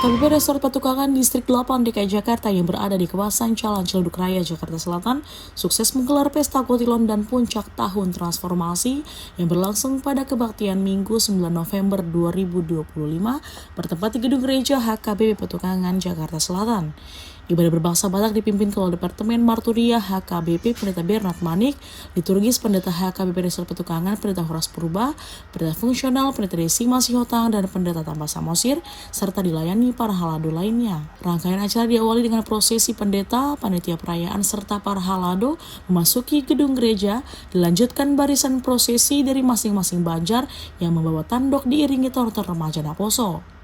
HKBP Resort Petukangan Distrik 8 DKI Jakarta yang berada di kawasan Jalan Ciledug Raya, Jakarta Selatan, sukses menggelar pesta kotilon dan puncak tahun transformasi yang berlangsung pada kebaktian Minggu 9 November 2025 bertempat di Gedung Gereja HKBP Petukangan, Jakarta Selatan. Ibadah berbahasa Batak dipimpin Kepala Departemen Marturia HKBP Pendeta Bernard Manik, liturgis Pendeta HKBP Resort Petukangan Pendeta Horas Purba, Pendeta Fungsional Pendeta Desi Masihotang, dan Pendeta Tambah Samosir, serta dilayani para halado lainnya. Rangkaian acara diawali dengan prosesi pendeta, panitia perayaan, serta para halado memasuki gedung gereja, dilanjutkan barisan prosesi dari masing-masing banjar yang membawa tandok diiringi tortor remaja Daposo.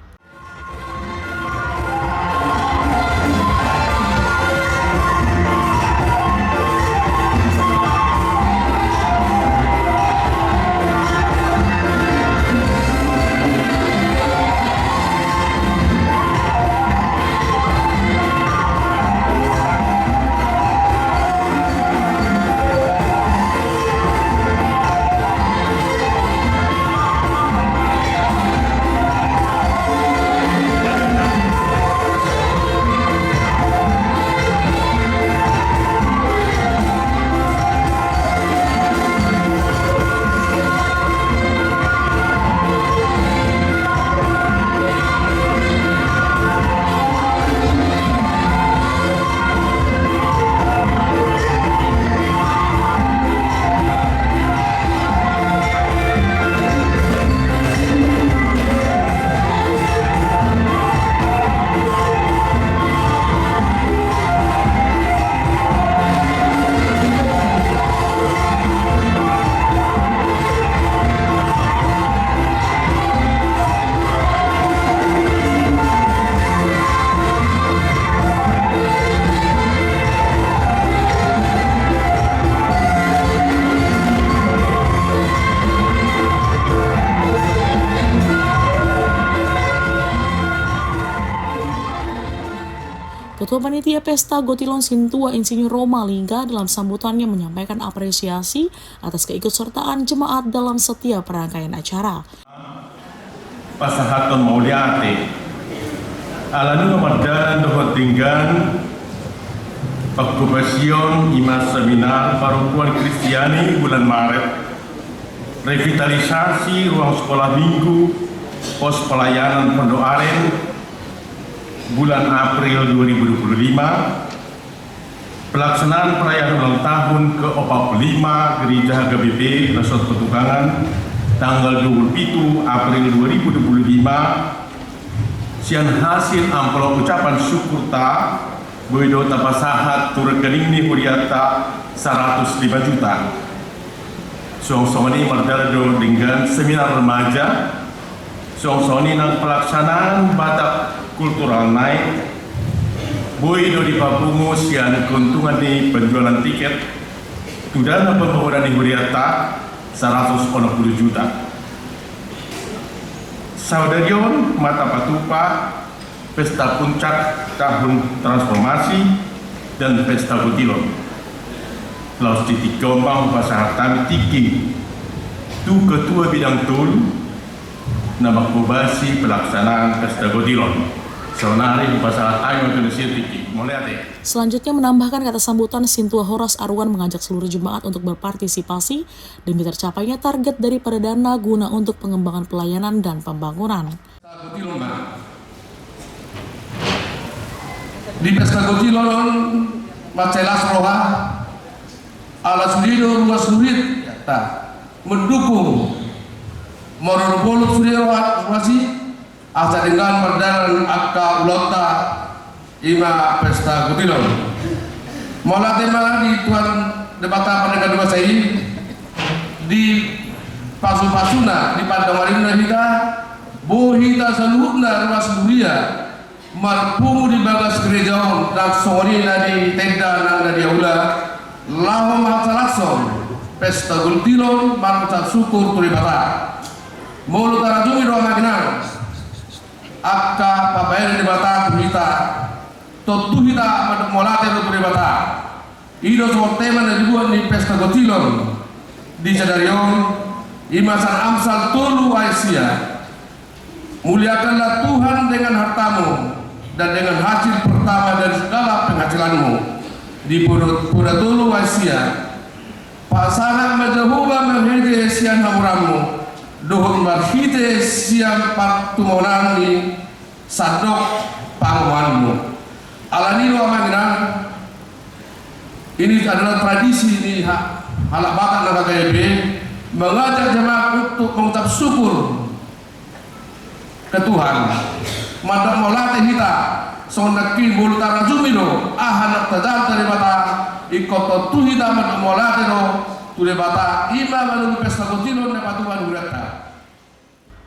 Ketua Panitia Pesta Gotilon Sintua Insinyur Roma Lingga dalam sambutannya menyampaikan apresiasi atas keikutsertaan jemaat dalam setiap rangkaian acara. Pasahaton mauliate, alanu mardan dohot tinggan, pagkubasion imas seminar parukuan Kristiani bulan Maret, revitalisasi ruang sekolah minggu, pos pelayanan Pondok Aren, bulan April 2025, pelaksanaan perayaan ulang tahun ke-45 Gereja HKBP Resort Petukangan tanggal 27 April 2025, sian hasil amplop ucapan syukur ta boido tapasahat turkening ni huriata 105 juta. Songsoni mardardo dengan seminar remaja, songsoni nang pelaksanaan Batak kultural naik, boido di Papungu sian keuntungan di penjualan tiket, tudana pembangunan di Huriata 160 juta. Saudarion mata patupa, pesta puncak tahun transformasi dan pesta gotilon. Laus titik gombang pasahatan tiki, tu ketua bidang tul, nama kubasi pelaksanaan pesta gotilon. Selanjutnya menambahkan kata sambutan Sintua Horas Arwan mengajak seluruh jemaat untuk berpartisipasi demi tercapainya target daripada dana guna untuk pengembangan pelayanan dan pembangunan. Di pesta gotilon macelas roha ala sudido ruas surit mendukung monopolut sudido masih asa dengan perdalan akka ulota ima pesta gotilon. Mola tema di tuan debata pendengar dua saya di pasu-pasuna di pandawarina kita bohita seluruhna ruas dunia marpumu di bagas gereja dan sorina di tenda nang di aula lahom hasalakson pesta gotilon marca syukur turibata mulu tarajumi doa maginang akka pabayar di bata kita totu kita pada molate di bata ido so tema na dibuat di pesta gotilon di Sadarion imasan amsal tolu Asia Muliakanlah Tuhan dengan hartamu dan dengan hasil pertama dari segala penghasilanmu di Puratulu Asia. Pasangan majahuba menghede siang hamuramu dohon marhite siang paktumonani sadok panguanmu. Alanilo amanginan, ini adalah tradisi di halak bakat naga KYB mengajak jemaat untuk mengucap syukur ke Tuhan. Madak molate hita sonaki bulutara jumilo ahanak tajal dari bata ikoto tuhita madak molate ro tule bata ima malu pesta kotilo ne patuan hurata.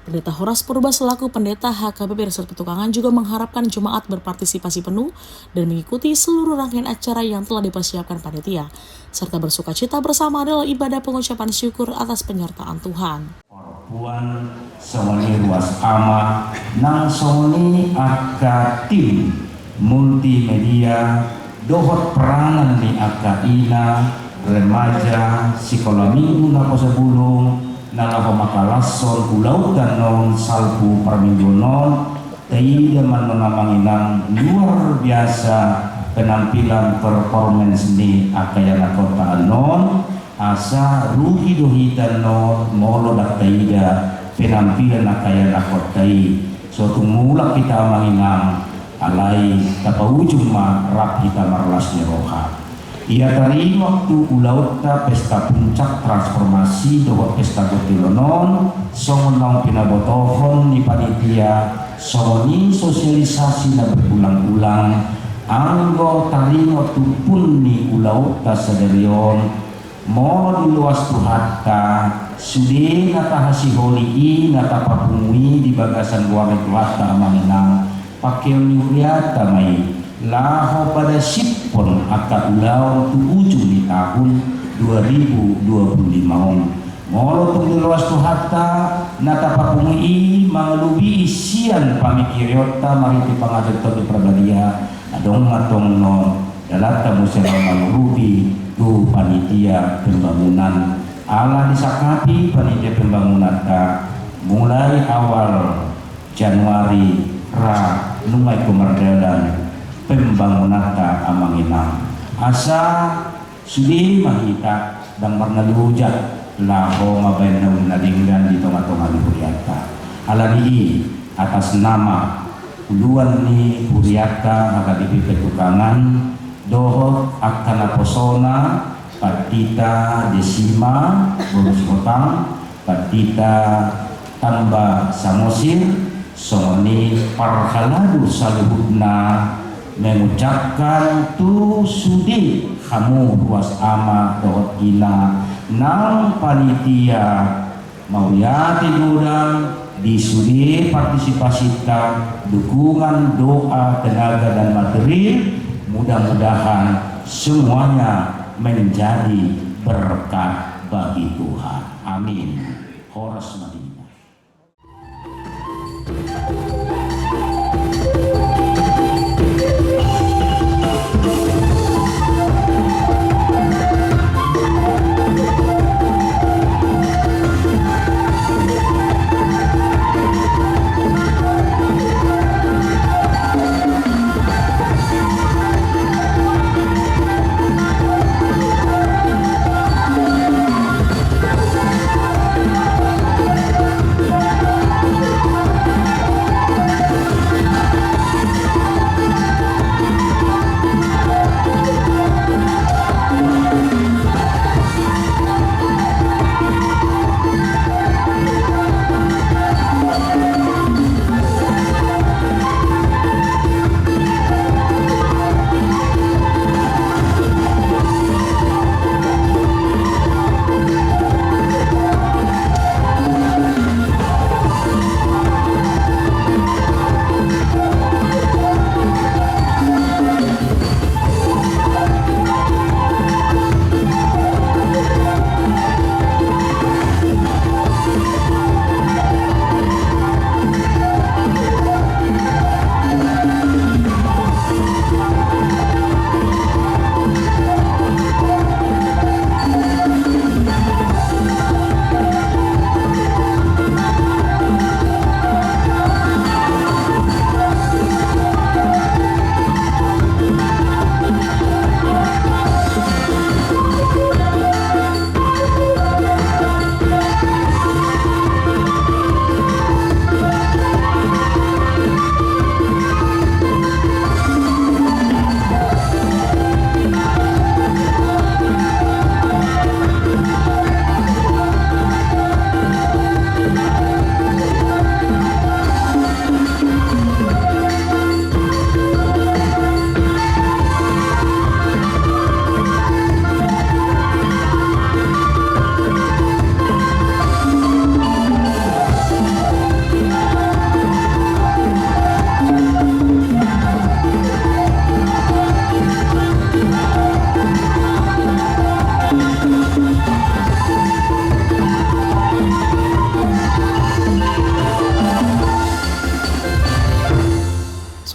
Pendeta Horas Purba selaku pendeta HKBP Resort Petukangan juga mengharapkan jemaat berpartisipasi penuh dan mengikuti seluruh rangkaian acara yang telah dipersiapkan panitia, serta bersukacita bersama dalam ibadah pengucapan syukur atas penyertaan Tuhan. Puan songoni ruas ama nang songoni aka tim multimedia dohot peranan ni aka ina remaja sekolah minggu na posebulung nalaho makalason ulau non salpu parminggonon tei deman mengamanginang luar biasa penampilan performance ni akayana kota anon asa ruhi dohita non molo daktaida penampilan akayana kota suatu mulak kita manginang alai tapaujung ma rap kita marlasnya roha. Ia tadi waktu ulauta pesta puncak transformasi doa pesta gotilonon songonong pinabotohon ni panitia songoni sosialisasi na berulang-ulang anggo tari waktu pun ni ulauta sadarion mo di luas tuhatta sudi nata hasiholi nata papungui di bagasan luar tuhatta manginang pakai uniata mai laho pada sipon akad ulau tu ujung di tahun 2025 molo tunggu luas tu hatta nata papungui mengelubi isian pamikiriota mariti pangajar topi prabadia adong matong non dalata musela mengelubi tu panitia pembangunan ala disakapi panitia pembangunan ta mulai awal Januari ra nungai kemerdekaan pembangunan ta amanginang asa sudi mahita dan marnalujat laho mabayan na nadinggan di tengah-tengah di Huriata aladi atas nama uluan ni Huriata HKBP Petukangan dohot akana posona patita desima bonus hotang patita tambah samosir songoni parhaladu saluhudna mengucapkan tu sudi kamu ruas ama dohot gila nang panitia mau yati gudang disudi partisipasita dukungan doa tenaga dan materi mudah-mudahan semuanya menjadi berkat bagi Tuhan. Amin. Horas Madinah.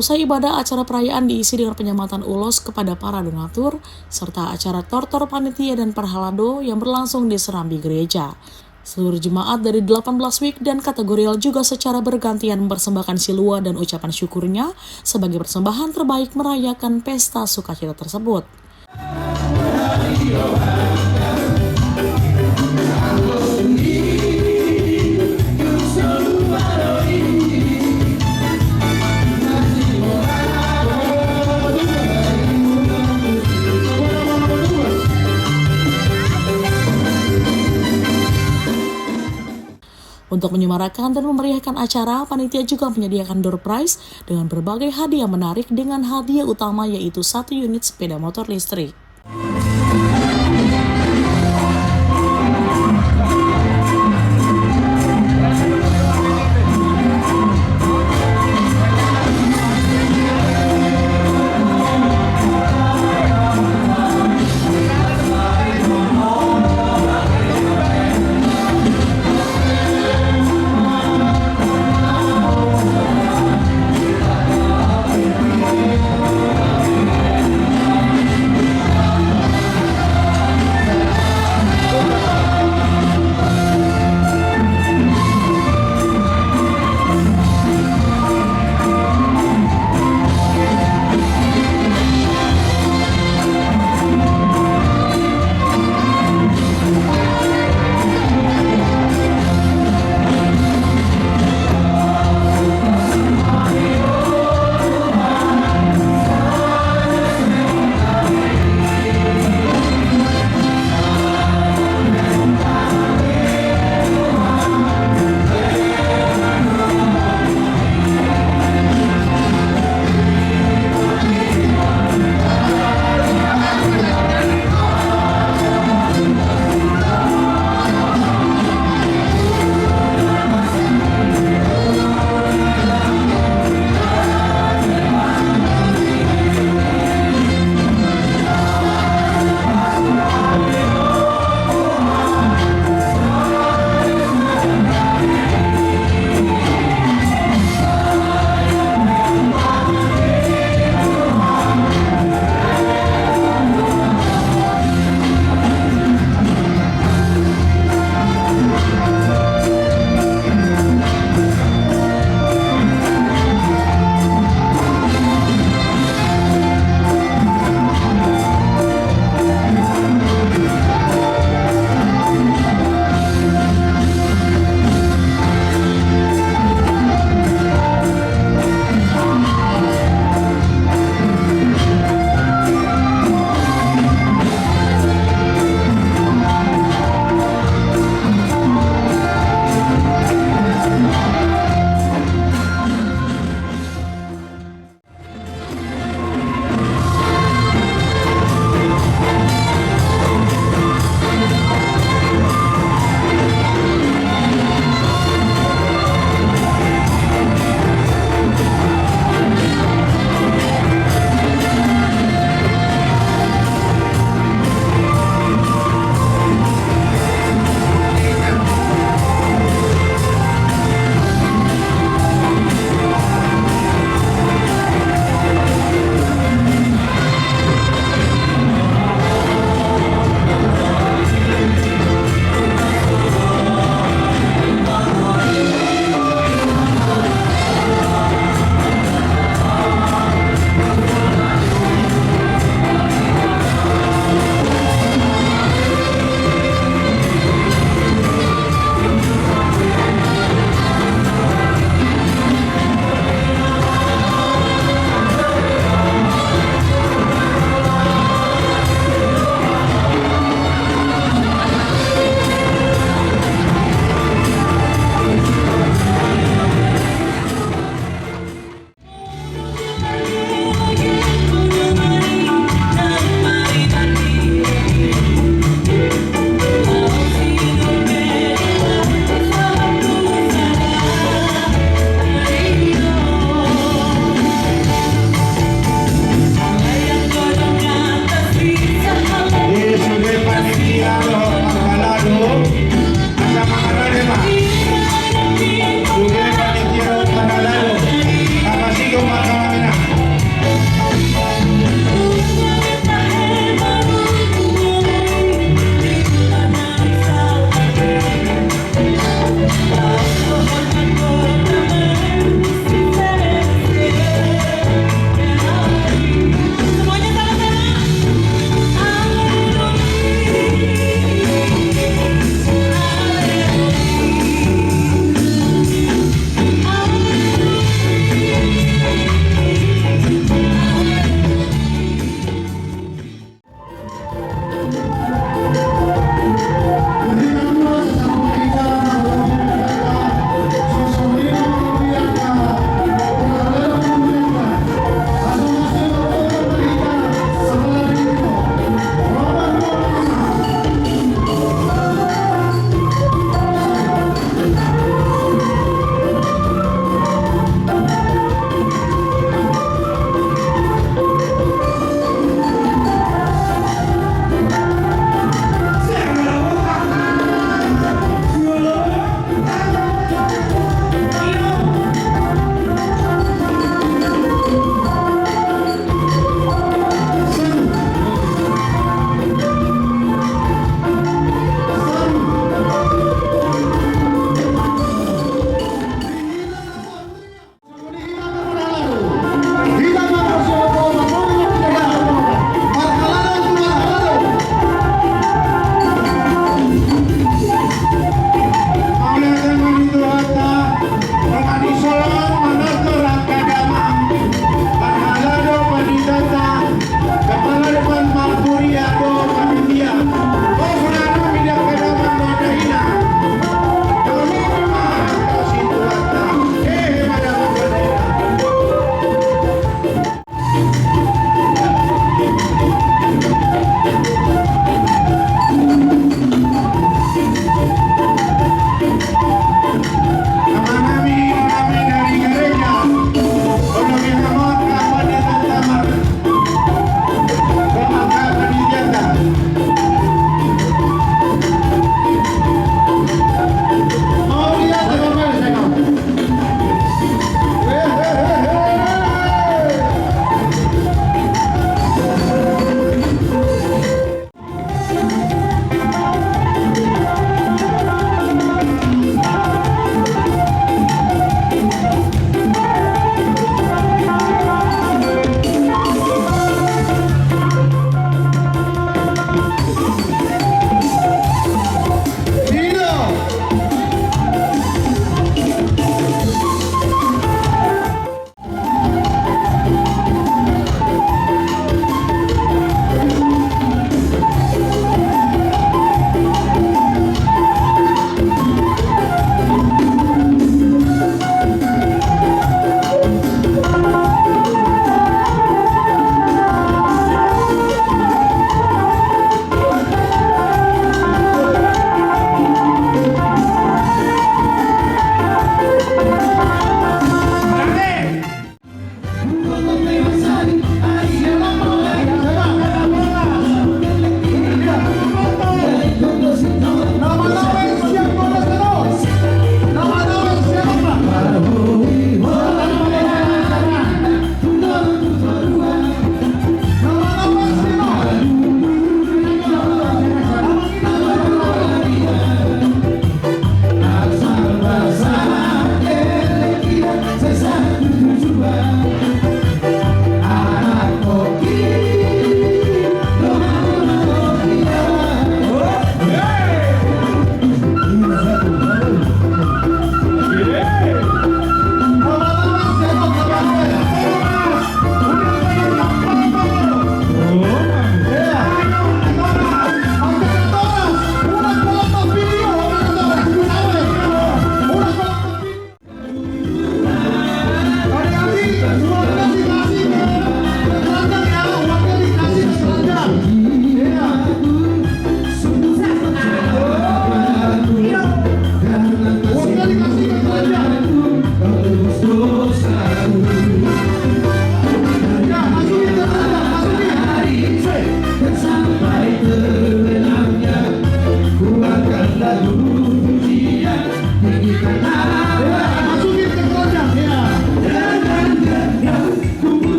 Seusai ibadah, acara perayaan diisi dengan penyematan ulos kepada para donatur, serta acara tortor panitia dan perhalado yang berlangsung di serambi gereja. Seluruh jemaat dari 18 week dan kategorial juga secara bergantian mempersembahkan silua dan ucapan syukurnya sebagai persembahan terbaik merayakan pesta sukacita tersebut. Untuk menyemarakan dan memeriahkan acara, panitia juga menyediakan door prize dengan berbagai hadiah menarik dengan hadiah utama yaitu 1 unit sepeda motor listrik.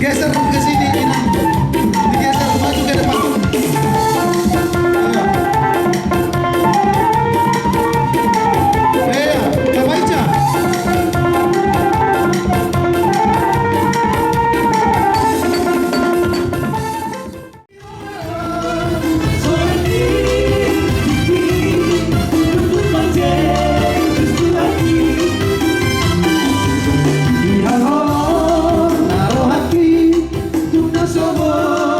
Geser ke sini, digeser maju ke depan. Kamaicha. Naruh hati, tuna sobo.